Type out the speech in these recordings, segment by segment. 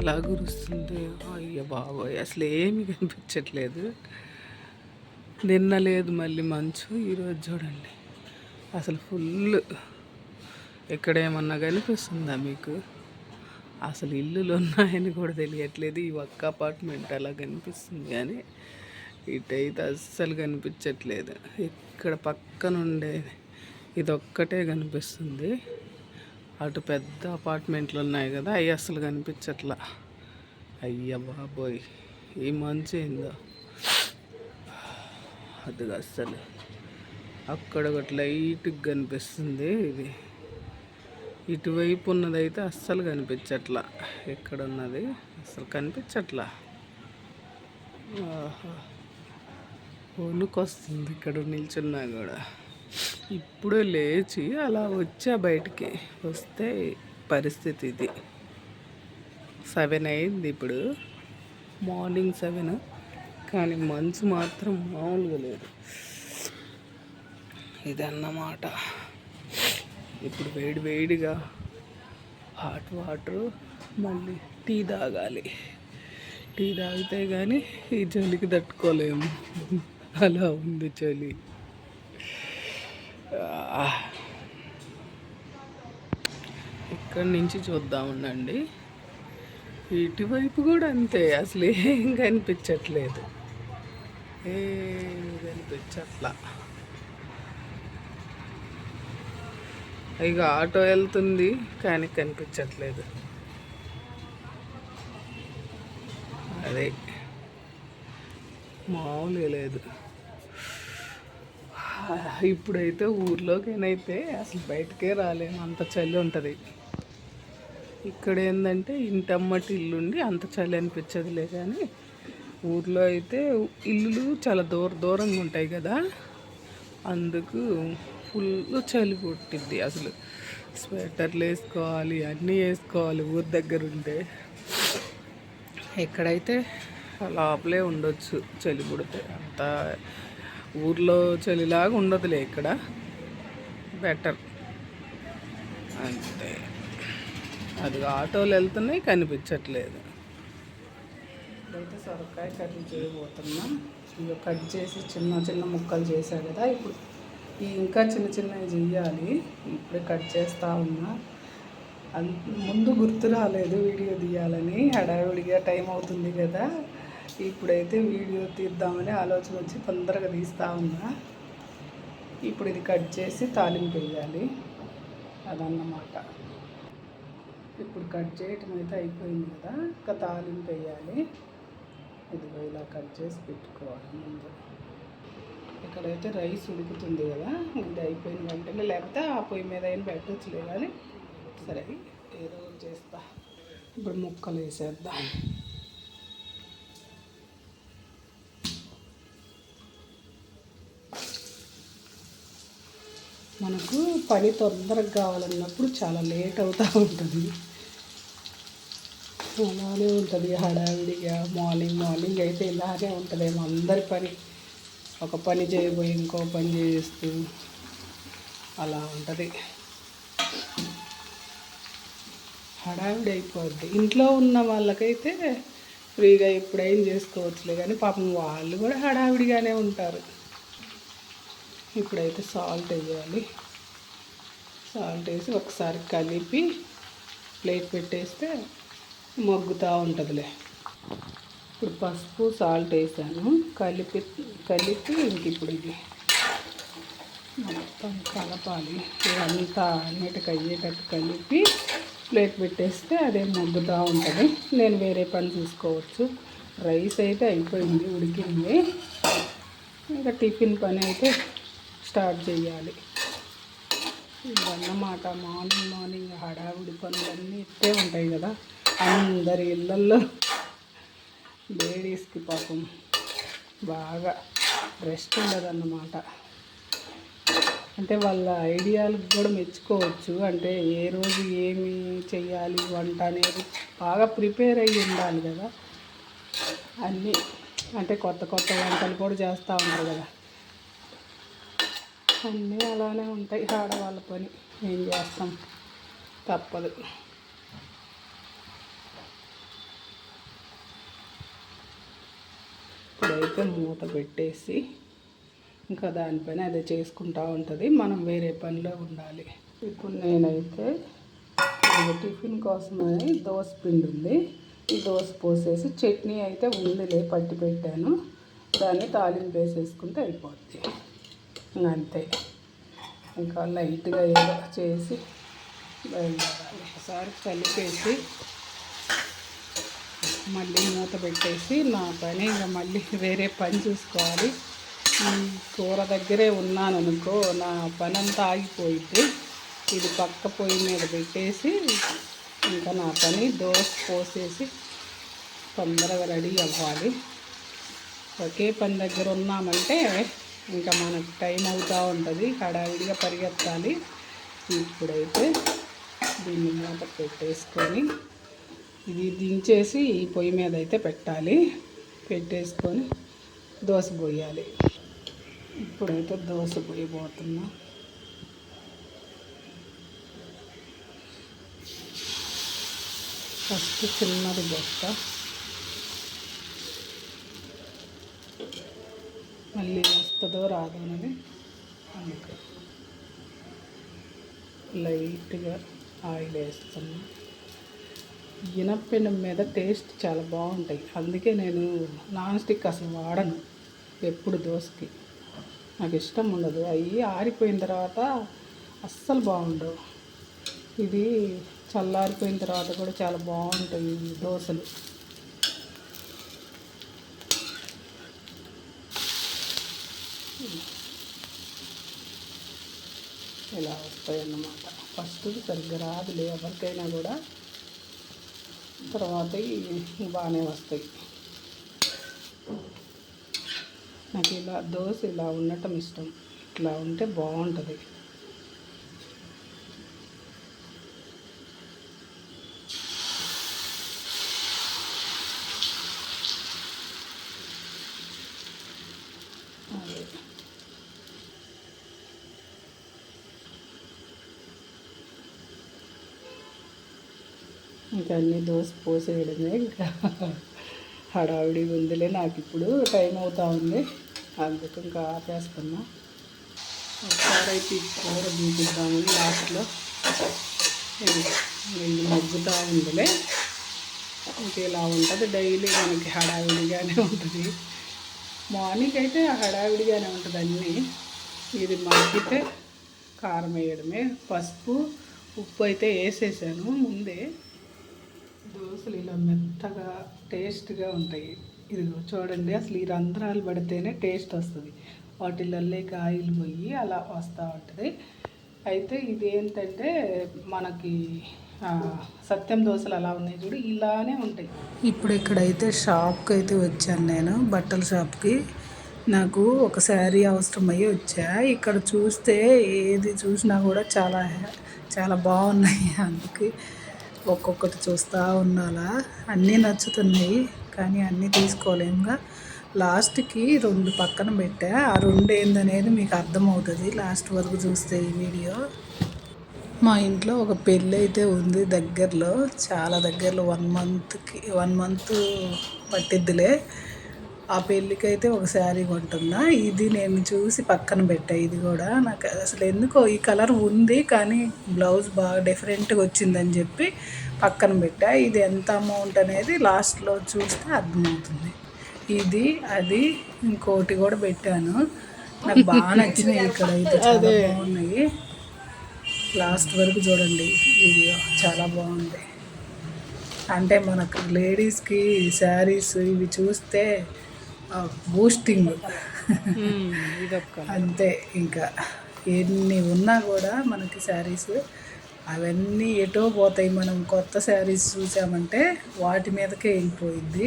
ఎలా కురుస్తుంది. అయ్య బాబోయ్, అసలు ఏమీ కనిపించట్లేదు. నిన్న లేదు మళ్ళీ మంచు, ఈరోజు చూడండి అసలు ఫుల్. ఇక్కడ ఏమన్నా కనిపిస్తుందా మీకు? అసలు ఇల్లులు ఉన్నాయని కూడా తెలియట్లేదు. ఈ ఒక్క అపార్ట్మెంట్ అలా కనిపిస్తుంది కానీ ఇటైతే అస్సలు కనిపించట్లేదు. ఇక్కడ పక్కన ఉండేది ఇదొక్కటే కనిపిస్తుంది. అటు పెద్ద అపార్ట్మెంట్లు ఉన్నాయి కదా, అవి అస్సలు కనిపించట్లా. అయ్య బాబోయ్, ఈ మంచు ఏందో అది అస్సలు. అక్కడ ఒకటి లైట్గా కనిపిస్తుంది. ఇది ఇటువైపు ఉన్నదైతే అస్సలు కనిపించట్లా. ఎక్కడ ఉన్నది అస్సలు కనిపించట్లా. వణుకొస్తుంది ఇక్కడ నిల్చున్నా కూడా. ఇప్పుడే లేచి అలా వచ్చా బయటికి. వస్తే పరిస్థితి ఇది. 7 అయింది ఇప్పుడు, మార్నింగ్ 7. కానీ మంచు మాత్రం మామూలుగా లేదు. ఇదన్నమాట. ఇప్పుడు వేడిగా హాట్ వాటర్, మళ్ళీ టీ తాగాలి. టీ తాగితే కానీ ఈ చలికి తట్టుకోలేము. అలా ఉంది చలి. ఇక్కడి నుంచి చూద్దాం ఉండండి. ఇటువైపు కూడా అంతే, అసలు ఏం కనిపించట్లేదు. ఏం కనిపించట్లా. ఇక ఆటో వెళ్తుంది కానీ కనిపించట్లేదు. అదే మామూలుగా లేదు. ఇప్పుడైతే ఊర్లోకేనైతే అసలు బయటకే రాలేము, అంత చలి ఉంటుంది. ఇక్కడ ఏంటంటే ఇంటమ్మటి ఇల్లుండి అంత చలి అనిపించదులే. కానీ ఊర్లో అయితే ఇల్లులు చాలా దూరంగా ఉంటాయి కదా, అందుకు ఫుల్ చలి పుట్టిద్ది. అసలు స్వెటర్లు వేసుకోవాలి, అన్నీ వేసుకోవాలి ఊరి దగ్గర ఉంటే. ఎక్కడైతే లోపలే ఉండొచ్చు చలి పుడితే. అంత ఊర్లో చలిలాగా ఉండదులే, ఇక్కడ బెటర్ అంతే. అది ఆటోలు వెళ్తున్నాయి కనిపించట్లేదు. ఇప్పుడైతే సొరకాయ కర్రీ చేయబోతున్నాం. ఇక కట్ చేసి చిన్న ముక్కలు చేశాను కదా, ఇప్పుడు ఇంకా చిన్నవి చెయ్యాలి. ఇప్పుడే కట్ చేస్తూ ఉన్నా. ముందు గుర్తు రాలేదు వీడియో తీయాలని, హడావిడిగా టైం అవుతుంది కదా. ఇప్పుడైతే వీడియో తీద్దామని ఆలోచన వచ్చి తొందరగా తీస్తూ ఉన్నా. ఇప్పుడు ఇది కట్ చేసి తాలింపు వేయాలి, అదన్నమాట. ఇప్పుడు కట్ చేయటం అయితే అయిపోయింది కదా, ఇంకా తాలింపు వేయాలి. ఇదిగో ఇలా కట్ చేసి పెట్టుకోవాలి ముందు. ఇక్కడైతే రైస్ ఉడుకుతుంది కదా, ఇది అయిపోయిన వెంటనే, లేకపోతే ఆ పొయ్యి మీద అయినా పెట్టచ్చులే. కానీ సరే ఏదో చేస్తా. ఇప్పుడు ముక్కలు వేసేద్దాం. మనకు పని తొందరగా కావాలన్నప్పుడు చాలా లేట్ అవుతూ ఉంటుంది. అలానే ఉంటుంది హడావిడిగా. మార్నింగ్ అయితే ఇలానే ఉంటుంది. అందరి పని, ఒక పని చేయబోయి ఇంకో పని చేస్తూ అలా ఉంటుంది. హడావిడి అయిపోద్ది. ఇంట్లో ఉన్న వాళ్ళకైతే ఫ్రీగా ఎప్పుడైనా చేసుకోవచ్చులే, కానీ పాపం వాళ్ళు కూడా హడావిడిగానే ఉంటారు. ఇప్పుడైతే సాల్ట్ వేయాలి. సాల్ట్ వేసి ఒకసారి కలిపి ప్లేట్ పెట్టేస్తే మగ్గుతూ ఉంటుందిలే. ఇప్పుడు పసుపు సాల్ట్ వేసాను, కలిపి ఇంక ఇప్పుడు ఇది మొత్తం కలపాలి. ఇదంతా అన్నిటికి అయ్యేటట్టు కలిపి ప్లేట్ పెట్టేస్తే అదే మగ్గుతూ ఉంటుంది. నేను వేరే పని చూసుకోవచ్చు. రైస్ అయితే అయిపోయింది, ఉడికింది. ఇంకా టిఫిన్ పని అయితే స్టార్ట్ చేయాలి. ఇవన్నమాట. మార్నింగ్ హడావుడి పనులన్నీ ఇట్టే ఉంటాయి కదా అందరి ఇళ్ళల్లో. లేడీస్కి పాపం బాగా రెస్ట్ ఉండదన్నమాట. అంటే వాళ్ళ ఐడియాలకు కూడా మెచ్చుకోవచ్చు. అంటే ఏ రోజు ఏమి చెయ్యాలి వంట అనేది బాగా ప్రిపేర్ అయ్యి ఉండాలి కదా. అన్నీ అంటే కొత్త వంటలు కూడా చేస్తూ ఉంటారు కదా. అన్నీ అలానే ఉంటాయి ఆడవాళ్ళ పని. ఏం చేస్తాం, తప్పదు. ఇదైతే మూత పెట్టేసి ఇంకా దానిపైన అదే చేసుకుంటూ ఉంటుంది, మనం వేరే పనిలో ఉండాలి. ఇప్పుడు నేనైతే టిఫిన్ కోసమని దోశ పిండి ఉంది, ఈ దోశ పోసేసి చట్నీ అయితే ఉందిలే పట్టి పెట్టాను, దాన్ని తాలింపు వేసేసుకుంటే అయిపోద్ది. అంతే, ఇంకా లైట్గా ఏదో చేసి బయలుదేరాలి. ఒకసారి కలిపేసి మళ్ళీ మూత పెట్టేసి నా పని ఇంకా మళ్ళీ వేరే పని చూసుకోవాలి. కూర దగ్గరే ఉన్నాను అనుకో, నా పని అంతా ఆగిపోయింది. ఇది పక్క పొయ్యి మీద పెట్టేసి ఇంకా నా పని దోశ పోసేసి తొందరగా రెడీ అవ్వాలి. ఒకే పని దగ్గర ఉన్నామంటే ఇంకా మనకు టైం అవుతూ ఉంటుంది, హడావిడిగా పరిగెత్తాలి. ఇప్పుడైతే దీన్ని మూత పెట్టేసుకొని ఇది దించేసి ఈ పొయ్యి మీద అయితే పెట్టాలి, పెట్టేసుకొని దోశ పోయాలి. ఇప్పుడైతే దోశ పోయబోతున్నా. ఫస్ట్ చిన్నది పోస్తా, మళ్ళీ వస్తుందో రాదో అనేది అందుకే లైట్గా ఆయిల్ వేస్తున్నా. ఇనప్పెనం మీద టేస్ట్ చాలా బాగుంటాయి, అందుకే నేను నాన్ స్టిక్ అసలు వాడను ఎప్పుడు దోశకి, నాకు ఇష్టం ఉండదు. అవి ఆరిపోయిన తర్వాత అస్సలు బాగుండవు. ఇది చల్లారిపోయిన తర్వాత కూడా చాలా బాగుంటాయి ఈ దోశలు. ఇలా వస్తాయన్నమాట. ఫస్ట్ సరిగ్గా రాదులే ఎవరికైనా కూడా, తర్వాత బాగానే వస్తాయి. నాకు ఇలా దోశ ఇలా ఉండటం ఇష్టం, ఇట్లా ఉంటే బాగుంటుంది. ఇంకా అన్నీ దోశ పోసేయడమే, ఇంకా హడావిడి ఉందిలే. నాకు ఇప్పుడు టైం అవుతూ ఉంది, అందుకు ఇంకా ఆపేస్తున్నా. ఒకసారి అయితే ఈ కూర చూపిద్దామని లాస్ట్లో, ఇది మగ్గుతూ ఉందిలే. ఇంక ఇలా ఉంటుంది డైలీ మనకి, హడావిడిగానే ఉంటుంది. మార్నింగ్ అయితే హడావిడిగానే ఉంటుంది అన్నీ. ఇది మగ్గితే కారం వేయడమే, పసుపు ఉప్పు అయితే వేసేసాను ముందే. దోశలు ఇలా మెత్తగా టేస్ట్గా ఉంటాయి. ఇది చూడండి, అసలు ఈ రంధ్రాలు పడితేనే టేస్ట్ వస్తుంది, వాటిల్లకి ఆయిల్ పోయి అలా వస్తూ ఉంటుంది. అయితే ఇది ఏంటంటే మనకి సత్యం దోశలు అలా ఉన్నాయి చూడు, ఇలానే ఉంటాయి. ఇప్పుడు ఇక్కడైతే షాప్కి అయితే వచ్చాను నేను, బట్టల షాప్కి. నాకు ఒక శారీ అవసరమయ్యి వచ్చా. ఇక్కడ చూస్తే ఏది చూసినా కూడా చాలా చాలా బాగున్నాయి, అందుకే ఒక్కొక్కటి చూస్తూ ఉన్నాలా. అన్నీ నచ్చుతున్నాయి కానీ అన్నీ తీసుకోలేముగా. లాస్ట్కి 2 పక్కన పెట్టా, ఆ 2 ఏందనేది మీకు అర్థమవుతుంది లాస్ట్ వరకు చూస్తే ఈ వీడియో. మా ఇంట్లో ఒక పెళ్ళి అయితే ఉంది దగ్గరలో, చాలా దగ్గరలో, 1 మంత్ పట్టిద్దిలే. ఆ పెళ్ళికి అయితే ఒక శారీ కొంటున్నా. ఇది నేను చూసి పక్కన పెట్టా. ఇది కూడా నాకు అసలు ఎందుకో ఈ కలర్ ఉంది కానీ బ్లౌజ్ బాగా డిఫరెంట్గా వచ్చిందని చెప్పి పక్కన పెట్టా. ఇది ఎంత అమౌంట్ అనేది లాస్ట్లో చూస్తే అర్థమవుతుంది. ఇది అది ఇంకోటి కూడా పెట్టాను, నాకు బాగా నచ్చినాయి. ఇక్కడ అయితే చాలా బాగున్నాయి, లాస్ట్ వరకు చూడండి వీడియో, చాలా బాగుంది. అంటే మనకు లేడీస్కి శారీస్ ఇవి చూస్తే బూస్టింగ్ అంతే. ఇంకా ఎన్ని ఉన్నా కూడా మనకి శారీస్ అవన్నీ ఎటో పోతాయి. మనం కొత్త శారీస్ చూసామంటే వాటి మీదకే వెళ్ళిపోయింది.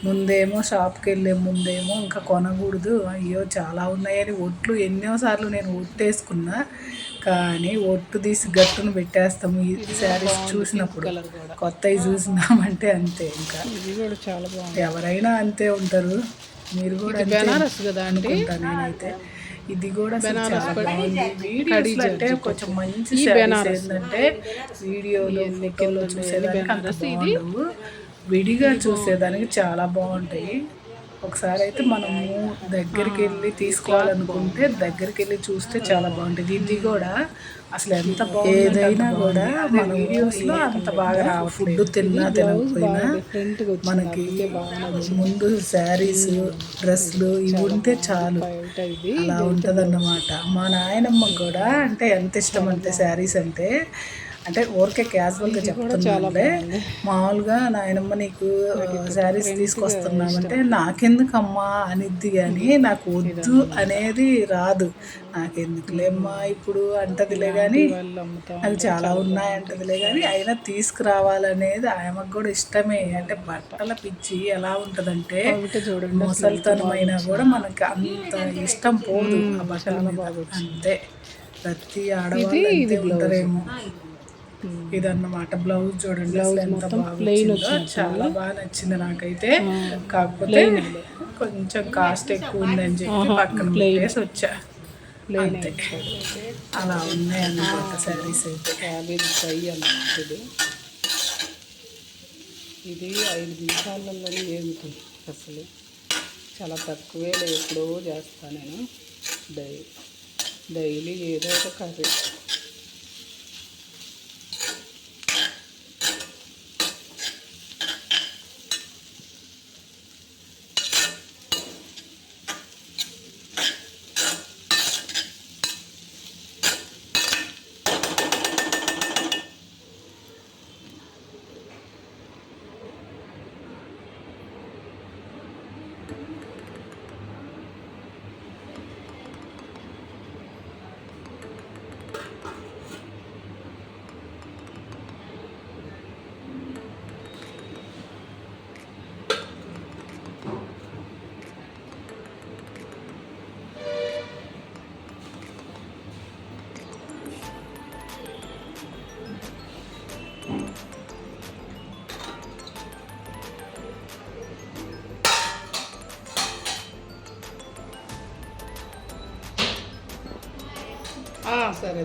ముందేమో షాప్కి వెళ్ళే ముందేమో ఇంకా కొనకూడదు, అయ్యో చాలా ఉన్నాయని ఒట్లు ఎన్నోసార్లు నేను ఒట్టేసుకున్నా, కానీ ఒట్టు తీసి గట్టును పెట్టేస్తాము ఈ శారీస్ చూసినప్పుడు. కొత్తవి చూసినామంటే అంతే. ఇంకా చాలా బాగుంది, ఎవరైనా అంతే ఉంటారు, మీరు కూడా బెనారస్ కదా అనుకుంటా నేనైతే. ఇది కూడా చాలా బాగుంది. వీడియోస్ అంటే కొంచెం మంచి శారీస్ ఏంటంటే వీడియోలో ఫోటోలో చూసేదానికి అంత బాగుండవు, విడిగా చూసేదానికి చాలా బాగుంటాయి. ఒకసారి అయితే మనము దగ్గరికి వెళ్ళి తీసుకోవాలనుకుంటే దగ్గరికి వెళ్ళి చూస్తే చాలా బాగుంటుంది. ఇది కూడా అసలు ఎంత బాగుంది, ఏదైనా కూడా మన వీడియోస్లో అంత బాగా ఫుడ్ తిన్నా తినకపోయినా మనకి ముందు శారీస్ డ్రెస్సులు ఇవి ఉంటే చాలు, అలా ఉంటుందన్నమాట. మా నాయనమ్మ కూడా అంటే ఎంత ఇష్టం అంటే శారీస్ అంటే అంటే ఊరికే క్యాజువల్గా చెప్తున్నానులే. మామూలుగా నాయనమ్మ నీకు శారీస్ తీసుకొస్తున్నామంటే నాకెందుకమ్మా అనిద్ది, కానీ నాకు వద్దు అనేది రాదు. నాకెందుకులేమ్మా ఇప్పుడు అంటదిలే, కానీ నాకు చాలా ఉన్నాయంటదిలే, కానీ అయినా తీసుకురావాలనేది ఆయనకు కూడా ఇష్టమే. అంటే బట్టల పిచ్చి ఎలా ఉంటుందంటే ముసలితనమైనా కూడా మనకి అంత ఇష్టం పోదు ఆ బట్టల మీద. అంతే, ప్రతి ఆడవాళ్ళు అంతే ఉంటారేమో. ఇదన్నమాట బ్లౌజ్ చూడండి, బ్లౌజ్ ఎంత బాగా, చాలా బాగా నచ్చింది నాకైతే. కాకపోతే కొంచెం కాస్ట్ ఎక్కువ ఉందని చెప్పి పక్కన ప్లేస్ వచ్చా, అంతే. అలా ఉన్నాయి అన్నమాట శారీస్ అయితే. క్యాబేజ్ ఫ్రై అన్నమాట ఇది 5 నిమిషాలలోనే ఏముతుంది అసలు. చాలా తక్కువే, ఎప్పుడో చేస్తాను నేను. డైలీ ఏదో ఒక కర్రీ. సరే.